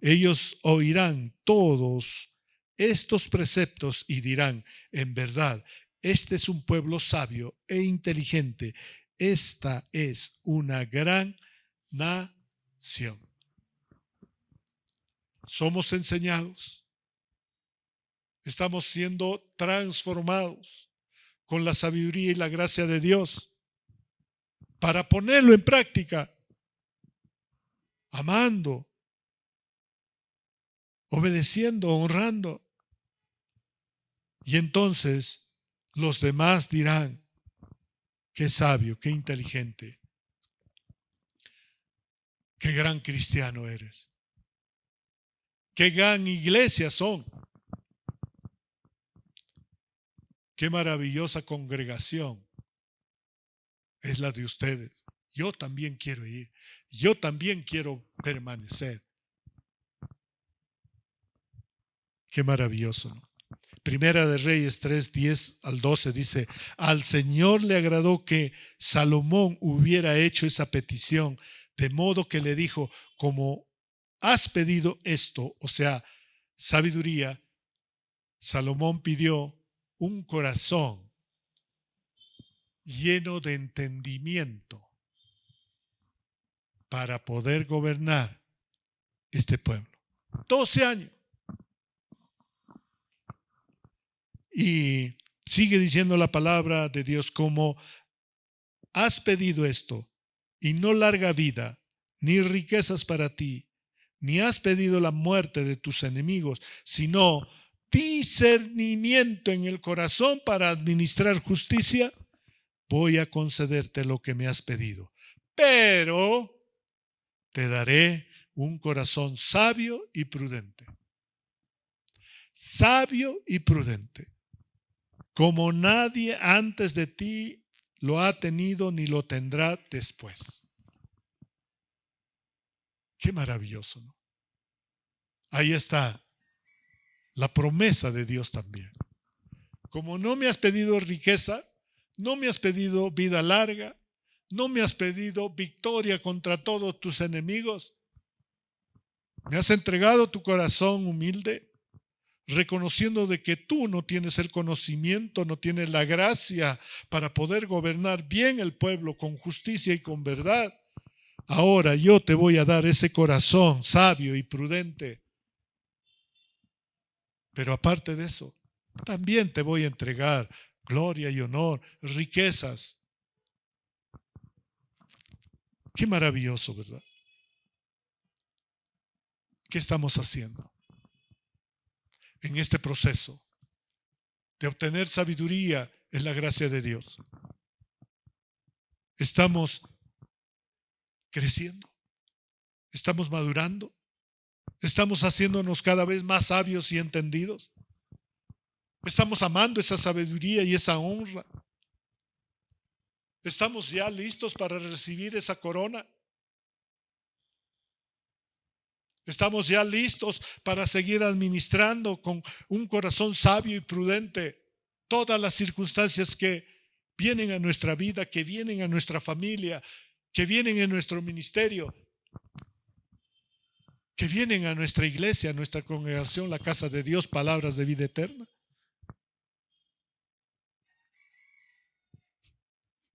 Ellos oirán todos estos preceptos y dirán, en verdad, este es un pueblo sabio e inteligente. esta es una gran nación. Somos enseñados, estamos siendo transformados con la sabiduría y la gracia de Dios para ponerlo en práctica, amando, obedeciendo, honrando. Y entonces los demás dirán, qué sabio, qué inteligente, qué gran cristiano eres, qué gran iglesia son, qué maravillosa congregación es la de ustedes. Yo también quiero ir, yo también quiero permanecer. Qué maravilloso, ¿no? Primera de Reyes 3, 10 al 12 dice, al Señor le agradó que Salomón hubiera hecho esa petición, de modo que le dijo, como has pedido esto, o sea, sabiduría, Salomón pidió un corazón lleno de entendimiento para poder gobernar este pueblo. 12 años. Y sigue diciendo la palabra de Dios, como has pedido esto, y no larga vida, ni riquezas para ti, ni has pedido la muerte de tus enemigos, sino discernimiento en el corazón para administrar justicia, voy a concederte lo que me has pedido. Pero te daré un corazón sabio y prudente. Sabio y prudente. Como nadie antes de ti lo ha tenido ni lo tendrá después. Qué maravilloso, ¿no? Ahí está la promesa de Dios también. Como no me has pedido riqueza, no me has pedido vida larga, no me has pedido victoria contra todos tus enemigos, me has entregado tu corazón humilde, reconociendo de que tú no tienes el conocimiento, no tienes la gracia para poder gobernar bien el pueblo con justicia y con verdad. Ahora yo te voy a dar ese corazón sabio y prudente. Pero aparte de eso, también te voy a entregar gloria y honor, riquezas. Qué maravilloso, ¿verdad? ¿Qué estamos haciendo en este proceso de obtener sabiduría en la gracia de Dios? Estamos creciendo, estamos madurando, estamos haciéndonos cada vez más sabios y entendidos. Estamos amando esa sabiduría y esa honra. Estamos ya listos para recibir esa corona. Estamos ya listos para seguir administrando con un corazón sabio y prudente todas las circunstancias que vienen a nuestra vida, que vienen a nuestra familia, que vienen en nuestro ministerio, que vienen a nuestra iglesia, a nuestra congregación, la casa de Dios, palabras de vida eterna.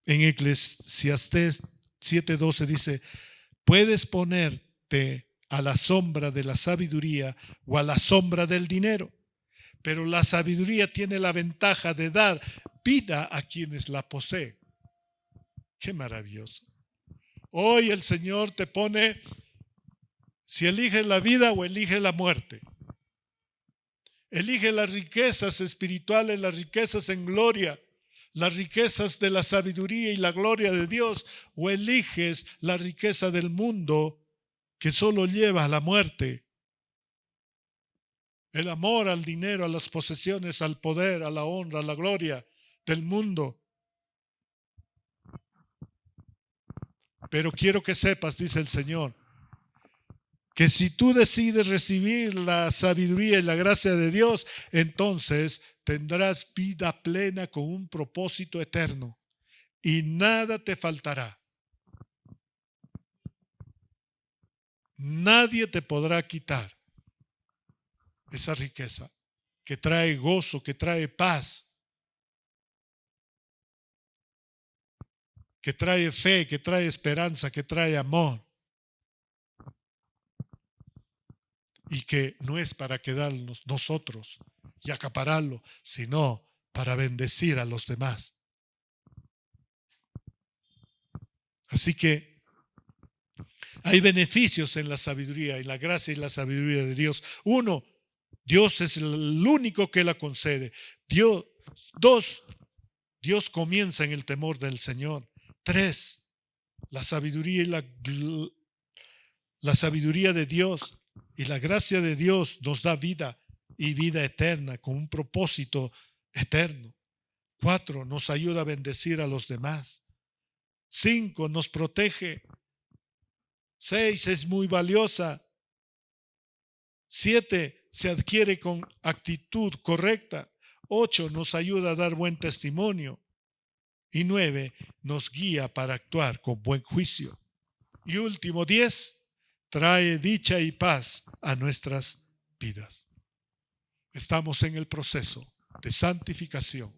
En Eclesiastés 7:12 dice, puedes ponerte a la sombra de la sabiduría o a la sombra del dinero, pero la sabiduría tiene la ventaja de dar vida a quienes la poseen. Qué maravilloso. Hoy el Señor te pone, si eliges la vida o eliges la muerte. Elige las riquezas espirituales, las riquezas en gloria, las riquezas de la sabiduría y la gloria de Dios, o eliges la riqueza del mundo que solo lleva a la muerte. El amor al dinero, a las posesiones, al poder, a la honra, a la gloria del mundo. Pero quiero que sepas, dice el Señor, que si tú decides recibir la sabiduría y la gracia de Dios, entonces tendrás vida plena con un propósito eterno y nada te faltará. Nadie te podrá quitar esa riqueza que trae gozo, que trae paz. que trae fe, que trae esperanza, que trae amor. Y que no es para quedarnos nosotros y acapararlo, sino para bendecir a los demás. Así que hay beneficios en la sabiduría, en la gracia y la sabiduría de Dios. Uno, Dios es el único que la concede. Dos, Dios comienza en el temor del Señor. Tres, la sabiduría y la sabiduría de Dios y la gracia de Dios nos da vida y vida eterna con un propósito eterno. 4, nos ayuda a bendecir a los demás. 5, nos protege. 6, es muy valiosa. 7, se adquiere con actitud correcta. 8, nos ayuda a dar buen testimonio. Y 9, nos guía para actuar con buen juicio. Y último, 10, trae dicha y paz a nuestras vidas. Estamos en el proceso de santificación.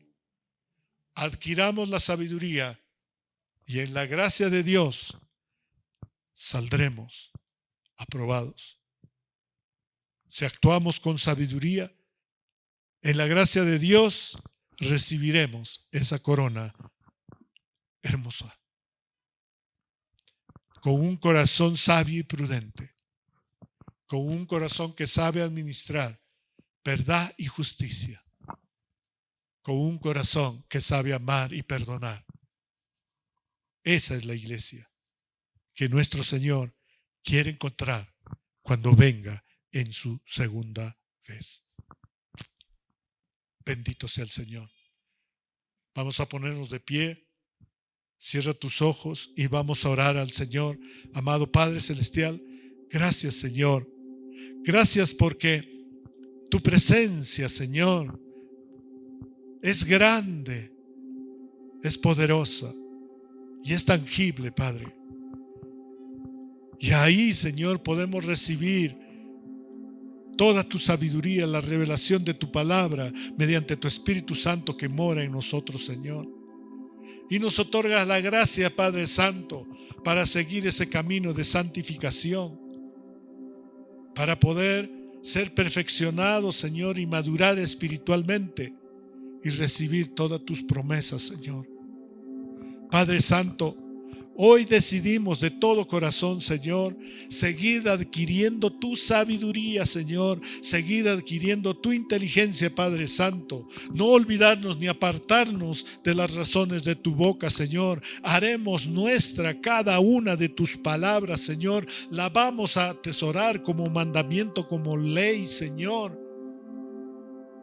Adquiramos la sabiduría y en la gracia de Dios saldremos aprobados. Si actuamos con sabiduría, en la gracia de Dios recibiremos esa corona hermosa. Con un corazón sabio y prudente, con un corazón que sabe administrar verdad y justicia, con un corazón que sabe amar y perdonar. Esa es la iglesia que nuestro Señor quiere encontrar cuando venga en su segunda vez. Bendito sea el Señor. Vamos a ponernos de pie. Cierra tus ojos y vamos a orar al Señor. Amado Padre Celestial, gracias, Señor. Gracias porque tu presencia, Señor, es grande, es poderosa y es tangible, Padre. Y ahí, Señor, podemos recibir toda tu sabiduría, la revelación de tu palabra mediante tu Espíritu Santo que mora en nosotros, Señor. Y nos otorgas la gracia, Padre Santo, para seguir ese camino de santificación, para poder ser perfeccionados, Señor, y madurar espiritualmente y recibir todas tus promesas, Señor. Padre Santo, hoy decidimos de todo corazón, Señor, seguir adquiriendo tu sabiduría, Señor, seguir adquiriendo tu inteligencia, Padre Santo. No olvidarnos ni apartarnos de las razones de tu boca, Señor. Haremos nuestra cada una de tus palabras, Señor. La vamos a atesorar como mandamiento, como ley, Señor.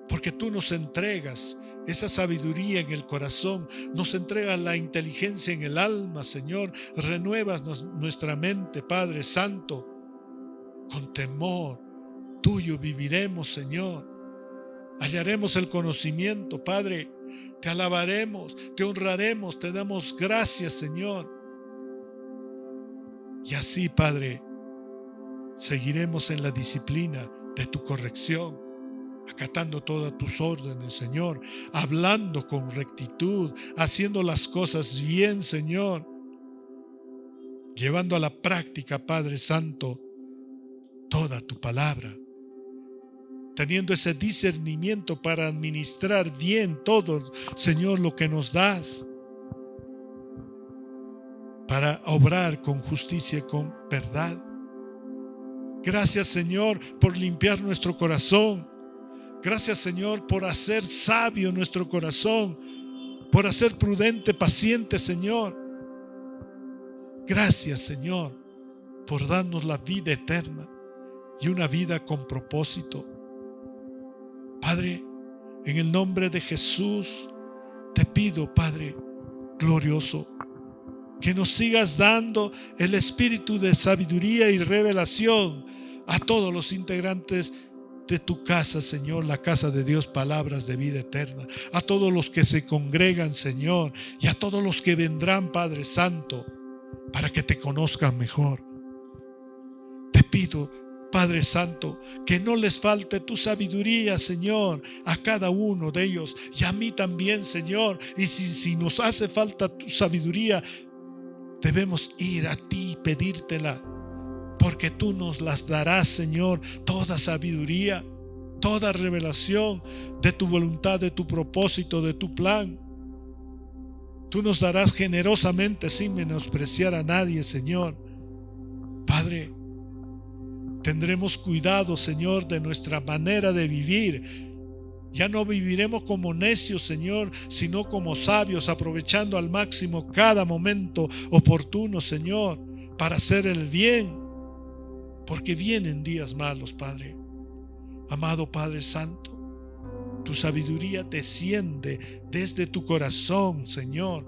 Porque tú nos entregas esa sabiduría en el corazón, nos entregas la inteligencia en el alma, Señor. Renuevas nuestra mente, Padre Santo. Con temor tuyo viviremos, Señor. Hallaremos el conocimiento, Padre. Te alabaremos, te honraremos, te damos gracias, Señor. Y así, Padre, seguiremos en la disciplina de tu corrección, acatando todas tus órdenes, Señor, hablando con rectitud, haciendo las cosas bien, Señor, llevando a la práctica, Padre Santo, toda tu palabra, teniendo ese discernimiento para administrar bien todo, Señor, lo que nos das, para obrar con justicia y con verdad. Gracias, Señor, por limpiar nuestro corazón. Gracias, Señor, por hacer sabio nuestro corazón, por hacer prudente, paciente, Señor. Gracias, Señor, por darnos la vida eterna y una vida con propósito. Padre, en el nombre de Jesús, te pido, Padre glorioso, que nos sigas dando el espíritu de sabiduría y revelación a todos los integrantes de tu casa, Señor, la casa de Dios, palabras de vida eterna, a todos los que se congregan, Señor, y a todos los que vendrán, Padre Santo, para que te conozcan mejor. Te pido, Padre Santo, que no les falte tu sabiduría, Señor, a cada uno de ellos y a mí también, Señor. Y si nos hace falta tu sabiduría, debemos ir a ti y pedírtela, porque tú nos las darás, Señor, toda sabiduría, toda revelación de tu voluntad, de tu propósito, de tu plan. Tú nos darás generosamente sin menospreciar a nadie, Señor. Padre, tendremos cuidado, Señor, de nuestra manera de vivir. Ya no viviremos como necios, Señor, sino como sabios, aprovechando al máximo cada momento oportuno, Señor, para hacer el bien, porque vienen días malos, Padre. Amado Padre Santo, tu sabiduría desciende desde tu corazón, Señor,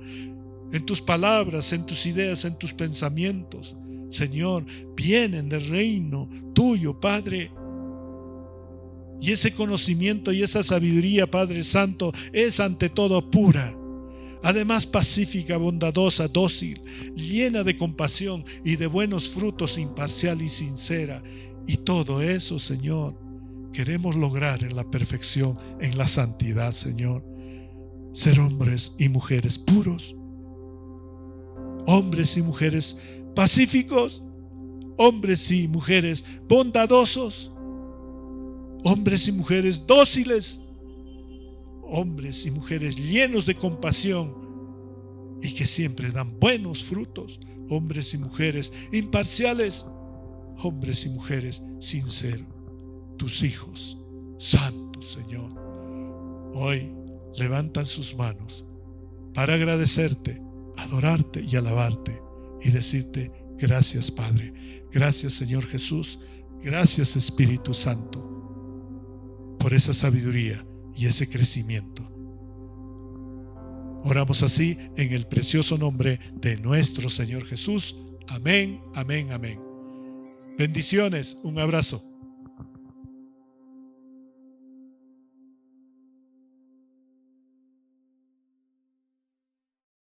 en tus palabras, en tus ideas, en tus pensamientos, Señor, vienen del reino tuyo, Padre. Y ese conocimiento y esa sabiduría, Padre Santo, es ante todo pura, además pacífica, bondadosa, dócil, llena de compasión y de buenos frutos, imparcial y sincera. Y todo eso, Señor, queremos lograr en la perfección, en la santidad, Señor. Ser hombres y mujeres puros, hombres y mujeres pacíficos, hombres y mujeres bondadosos, hombres y mujeres dóciles, hombres y mujeres llenos de compasión y que siempre dan buenos frutos, hombres y mujeres imparciales, hombres y mujeres sinceros, tus hijos santos, Señor. Hoy levantan sus manos para agradecerte, adorarte y alabarte y decirte gracias, Padre, gracias, Señor Jesús, gracias, Espíritu Santo, por esa sabiduría y ese crecimiento. Oramos así en el precioso nombre de nuestro Señor Jesús. Amén, amén, amén. Bendiciones, un abrazo.